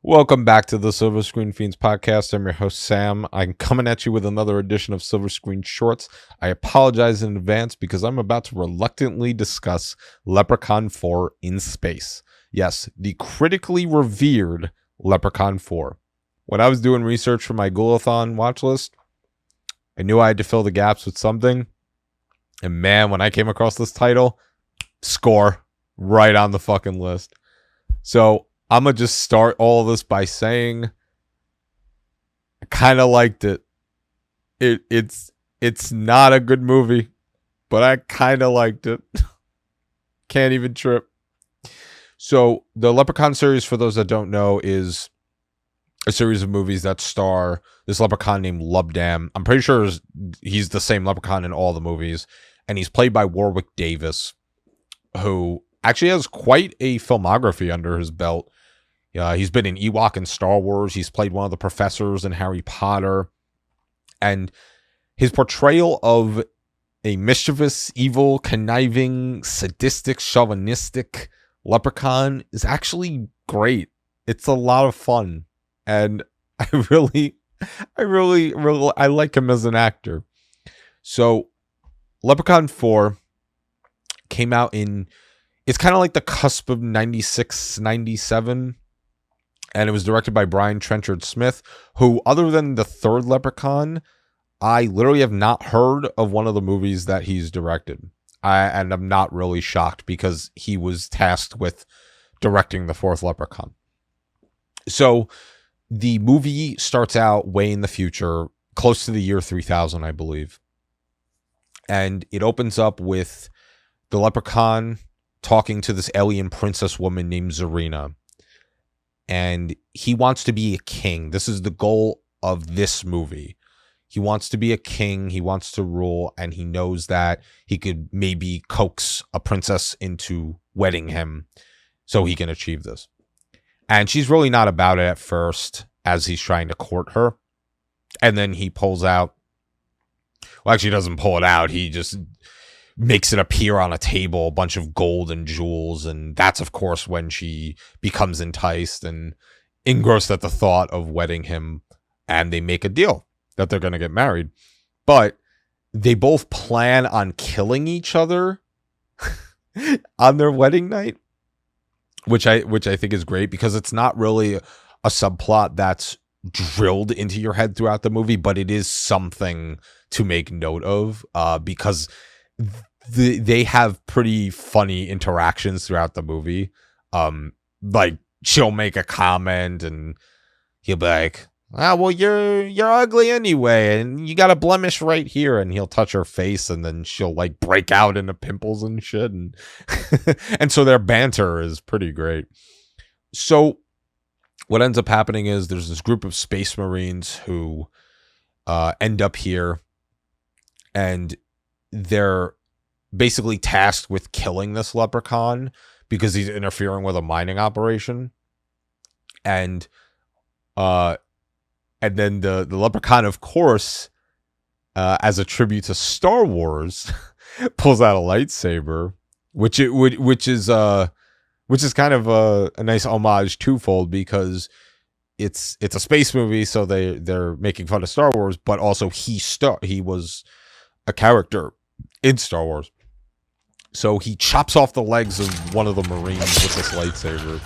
Welcome back to the Silver Screen Fiends podcast. I'm your host, Sam. I'm coming at you with another edition of Silver Screen Shorts. I apologize in advance because I'm about to reluctantly discuss Leprechaun 4 in space. Yes, the critically revered Leprechaun 4. When I was doing research for my Ghoulathon watch list, I knew I had to fill the gaps with something. And man, when I came across this title, score right on the fucking list. So I'm going to just start all of this by saying I kind of liked it. It's not a good movie, but I kind of liked it. Can't even trip. So the Leprechaun series, for those that don't know, is a series of movies that star this leprechaun named Lubdam. I'm pretty sure he's the same leprechaun in all the movies. And he's played by Warwick Davis, who actually has quite a filmography under his belt. He's been in Ewok in Star Wars. He's played one of the professors in Harry Potter. And his portrayal of a mischievous, evil, conniving, sadistic, chauvinistic leprechaun is actually great. It's a lot of fun. And I like him as an actor. So Leprechaun 4 came out it's kind of like the cusp of 96, 97. And it was directed by Trenchard-Smith, who, other than the third Leprechaun, I literally have not heard of one of the movies that he's directed. And I'm not really shocked because he was tasked with directing the fourth Leprechaun. So the movie starts out way in the future, close to the year 3000, I believe. And it opens up with the Leprechaun talking to this alien princess woman named Zarina. And he wants to be a king. This is the goal of this movie. He wants to be a king. He wants to rule. And he knows that he could maybe coax a princess into wedding him so he can achieve this. And she's really not about it at first as he's trying to court her. And then he pulls out. Well, actually, he doesn't pull it out. He just makes it appear on a table, a bunch of gold and jewels. And that's, of course, when she becomes enticed and engrossed at the thought of wedding him. And they make a deal that they're going to get married. But they both plan on killing each other on their wedding night, which I think is great because it's not really a subplot that's drilled into your head throughout the movie, but it is something to make note of because they have pretty funny interactions throughout the movie. Like she'll make a comment and he'll be like, well, you're ugly anyway, and you got a blemish right here, and he'll touch her face, and then she'll like break out into pimples and shit, and and so their banter is pretty great. So what ends up happening is there's this group of space marines who end up here, and they're basically tasked with killing this leprechaun because he's interfering with a mining operation. And then the leprechaun, of course, as a tribute to Star Wars, pulls out a lightsaber, which is kind of a nice homage twofold because it's a space movie, so they're making fun of Star Wars, but also he was a character in Star Wars. So he chops off the legs of one of the Marines with this lightsaber.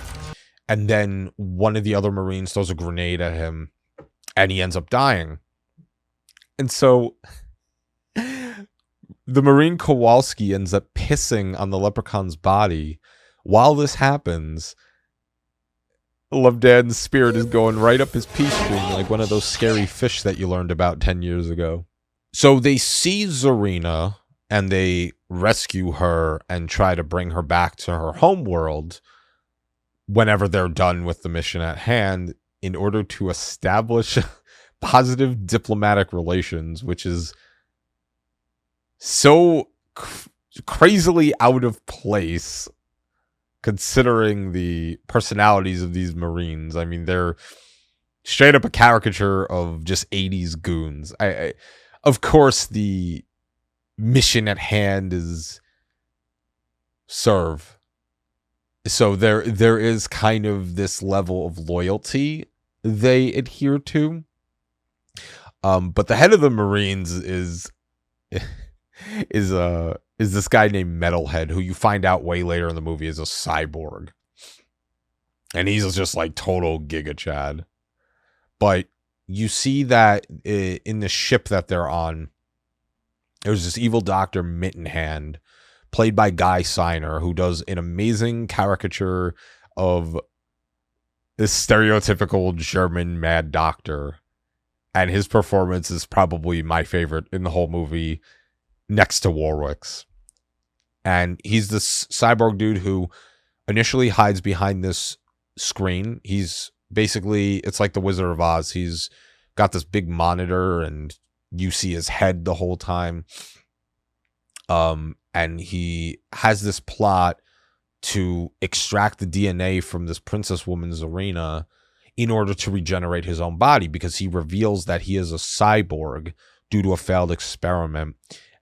And then one of the other Marines throws a grenade at him. And he ends up dying. And so the Marine Kowalski ends up pissing on the leprechaun's body. While this happens, Lubdan's spirit is going right up his pee stream like one of those scary fish that you learned about 10 years ago. So they see Zarina and they rescue her and try to bring her back to her home world whenever they're done with the mission at hand in order to establish positive diplomatic relations, which is so crazily out of place considering the personalities of these Marines. I mean, they're straight up a caricature of just 80s goons. Of course, the mission at hand is serve So there is kind of this level of loyalty they adhere to. But the head of the Marines is this guy named Metalhead, who you find out way later in the movie is a cyborg. And he's just like total Giga Chad. But you see that in the ship that they're on, there's this evil Dr. Mittenhand, played by Guy Seiner, who does an amazing caricature of this stereotypical German mad doctor. And his performance is probably my favorite in the whole movie, next to Warwick's. And he's this cyborg dude who initially hides behind this screen. He's basically, it's like the Wizard of Oz. He's got this big monitor and you see his head the whole time. And he has this plot to extract the DNA from this princess woman, Zarina, in order to regenerate his own body, because he reveals that he is a cyborg due to a failed experiment.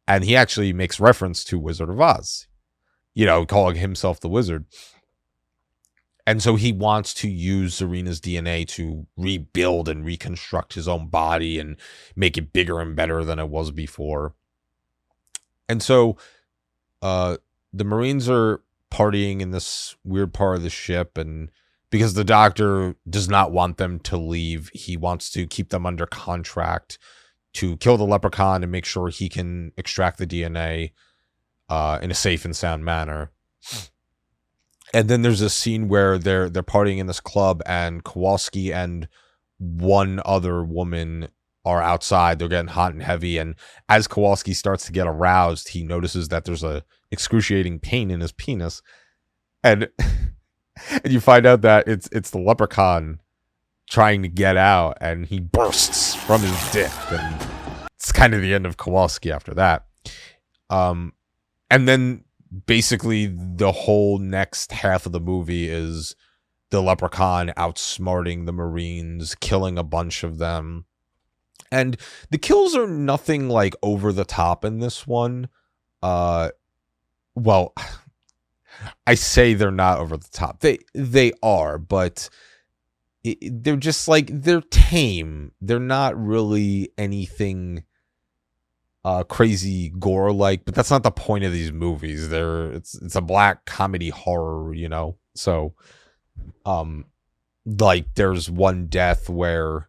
And he actually makes reference to Wizard of Oz, you know, calling himself the wizard. And so he wants to use Zarina's DNA to rebuild and reconstruct his own body and make it bigger and better than it was before. And so the Marines are partying in this weird part of the ship, and because the doctor does not want them to leave, he wants to keep them under contract to kill the leprechaun and make sure he can extract the DNA in a safe and sound manner. And then there's a scene where they're partying in this club, and Kowalski and one other woman are outside. They're getting hot and heavy, and as Kowalski starts to get aroused, he notices that there's a excruciating pain in his penis, and and you find out that it's the leprechaun trying to get out, and he bursts from his dick, and it's kind of the end of Kowalski after that. And then basically the whole next half of the movie is the leprechaun outsmarting the Marines, killing a bunch of them. And the kills are nothing like over the top in this one. Well, I say they're not over the top. They are, but they're just like, they're tame. They're not really anything crazy gore like, but that's not the point of these movies. It's a black comedy horror, you know. So like there's one death where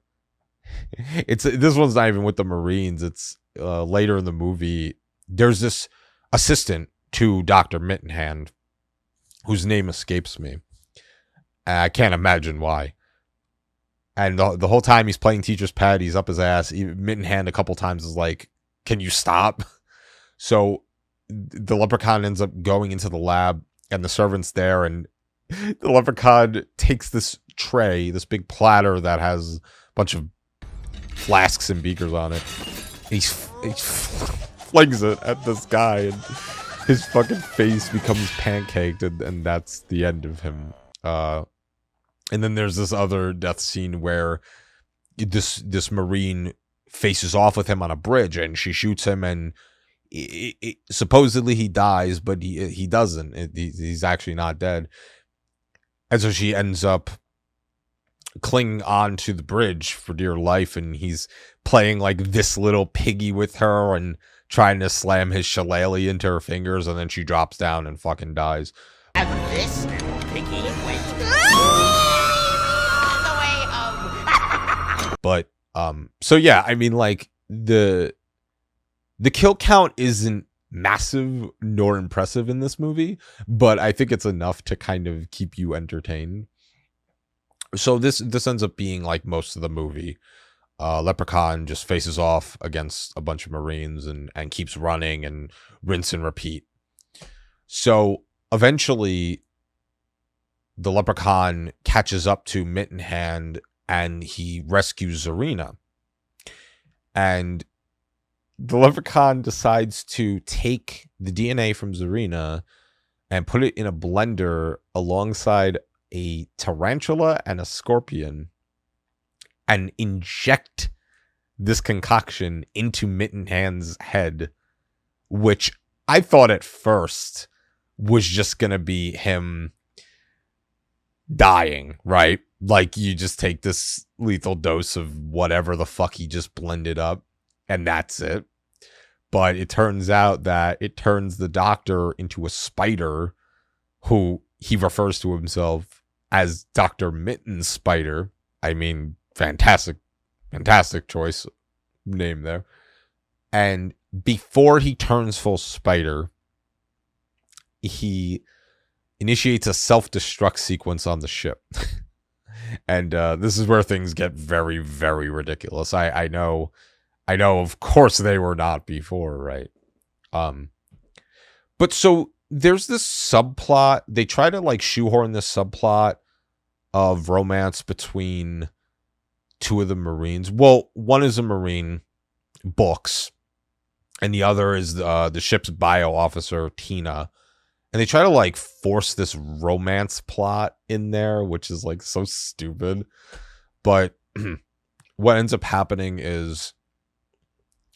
this one's not even with the Marines. It's later in the movie. There's this assistant to Dr. Mittenhand whose name escapes me. I can't imagine why. And the whole time he's playing teacher's pet, he's up his ass. Mittenhand a couple times is like, can you stop? So the leprechaun ends up going into the lab, and the servant's there, and the leprechaun takes this tray, this big platter that has a bunch of flasks and beakers on it. He flings it at this guy, and his fucking face becomes pancaked, and that's the end of him. And then there's this other death scene where this Marine faces off with him on a bridge, and she shoots him, and supposedly he dies, but he doesn't. He's actually not dead. And so she ends up clinging on to the bridge for dear life, and he's playing like this little piggy with her and trying to slam his shillelagh into her fingers, and then she drops down and fucking dies. And this little piggy went the way of... But so yeah, I mean, like the kill count isn't massive nor impressive in this movie, but I think it's enough to kind of keep you entertained. So this ends up being like most of the movie. Leprechaun just faces off against a bunch of Marines and keeps running and rinse and repeat. So eventually the Leprechaun catches up to Mittenhand and he rescues Zarina. And the Leprechaun decides to take the DNA from Zarina and put it in a blender alongside a tarantula and a scorpion and inject this concoction into Mittenhand's head, which I thought at first was just going to be him dying, right? Like, you just take this lethal dose of whatever the fuck he just blended up, and that's it. But it turns out that it turns the doctor into a spider, who he refers to himself as Dr. Mitten Spider. I mean, fantastic choice name there. And before he turns full spider, he initiates a self-destruct sequence on the ship. And this is where things get very, very ridiculous. I know, of course they were not before, right? But so there's this subplot. They try to like shoehorn this subplot of romance between two of the Marines. Well, one is a Marine, Books, and the other is the ship's bio officer, Tina. And they try to like force this romance plot in there, which is like so stupid. But what ends up happening is,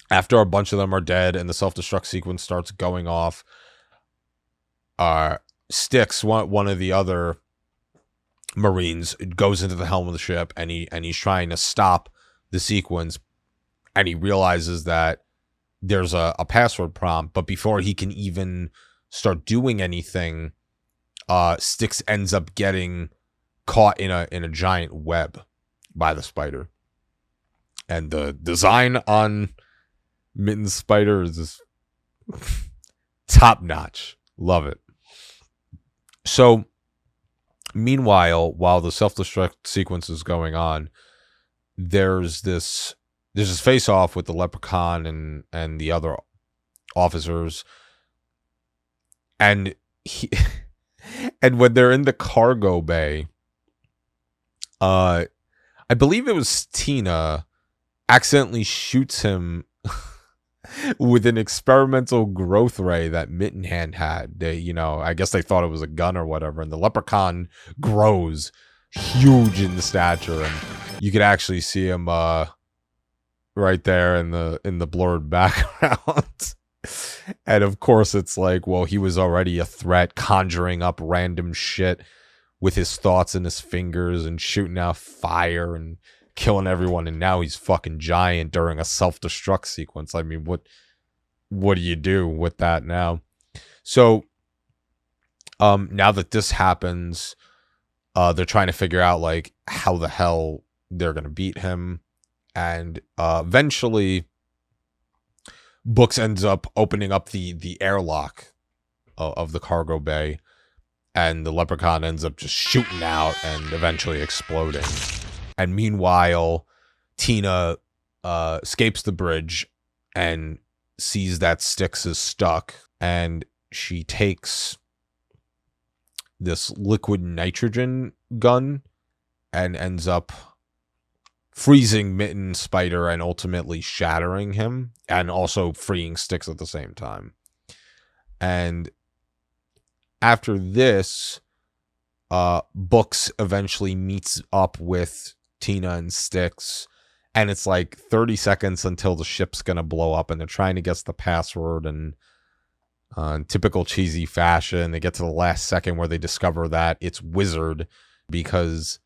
after a bunch of them are dead and the self-destruct sequence starts going off, Styx, one of the other Marines, goes into the helm of the ship, and he's trying to stop the sequence, and he realizes that there's a password prompt, but before he can even start doing anything, Styx ends up getting caught in a giant web by the spider. And the design on Mitten's spider is just top notch. Love it. So meanwhile, while the self-destruct sequence is going on, there's this face off with the Leprechaun and the other officers. And and when they're in the cargo bay, I believe it was Tina accidentally shoots him with an experimental growth ray that Mittenhand had. I guess they thought it was a gun or whatever, and the Leprechaun grows huge in the stature, and you could actually see him right there in the blurred background. And of course it's like, well, he was already a threat, conjuring up random shit with his thoughts in his fingers and shooting out fire and killing everyone, and now he's fucking giant during a self-destruct sequence. I mean, what do you do with that now? So now that this happens, they're trying to figure out like how the hell they're gonna beat him, and eventually Books ends up opening up the airlock of the cargo bay, and the Leprechaun ends up just shooting out and eventually exploding. And meanwhile, Tina escapes the bridge and sees that Styx is stuck, and she takes this liquid nitrogen gun and ends up freezing Mitten Spider and ultimately shattering him, and also freeing Styx at the same time. And after this, Books eventually meets up with Tina and Styx, and it's like 30 seconds until the ship's gonna blow up, and they're trying to guess the password, and in typical cheesy fashion, they get to the last second where they discover that it's Wizard, because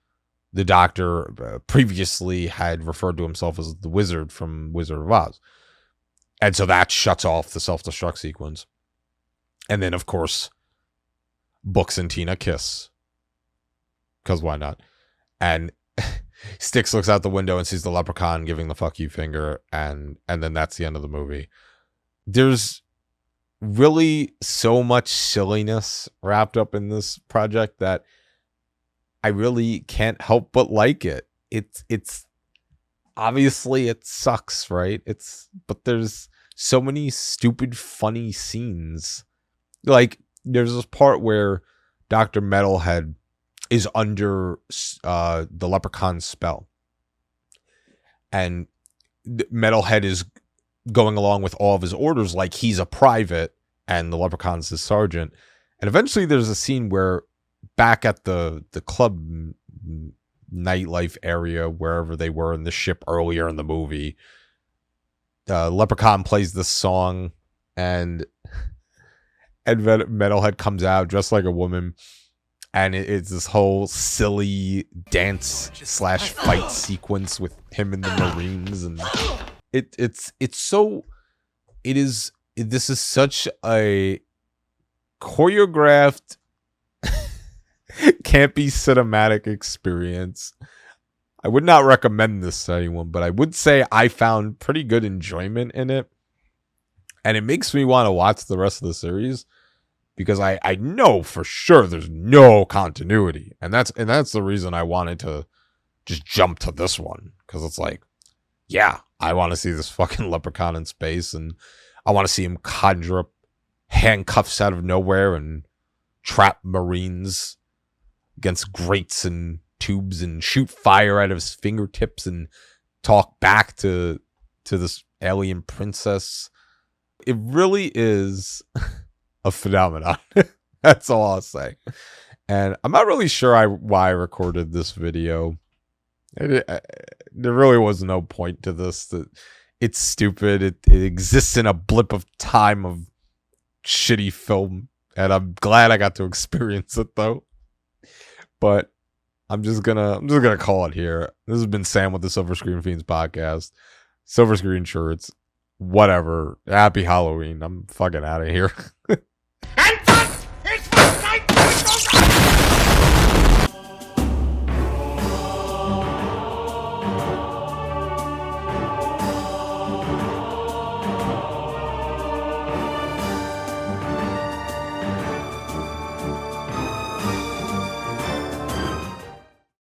the doctor previously had referred to himself as the Wizard from Wizard of Oz. And so that shuts off the self-destruct sequence. And then, of course, Books and Tina kiss. Because why not? And Styx looks out the window and sees the Leprechaun giving the fuck you finger. And then that's the end of the movie. There's really so much silliness wrapped up in this project that I really can't help but like it. It's obviously it sucks, right? But there's so many stupid, funny scenes. Like, there's this part where Dr. Metalhead is under the Leprechaun's spell, and Metalhead is going along with all of his orders like he's a private and the Leprechaun's his sergeant. And eventually there's a scene where back at the club nightlife area, wherever they were in the ship earlier in the movie, Leprechaun plays this song, and Metalhead comes out dressed like a woman, And it's this whole silly dance slash fight sequence with him and the Marines, and this is such a choreographed, campy cinematic experience. I would not recommend this to anyone, but I would say I found pretty good enjoyment in it. And it makes me want to watch the rest of the series because I know for sure there's no continuity. And that's the reason I wanted to just jump to this one. Because it's like, yeah, I want to see this fucking leprechaun in space, and I want to see him conjure up handcuffs out of nowhere and trap Marines against grates and tubes and shoot fire out of his fingertips and talk back to this alien princess. It really is a phenomenon. That's all I'll say. And I'm not really sure why I recorded this video. There really was no point to this. It's stupid. It exists in a blip of time of shitty film, and I'm glad I got to experience it though. But I'm just gonna call it here. This has been Sam with the Silver Screen Fiends podcast. Silver Screen shirts, whatever. Happy Halloween. I'm fucking out of here.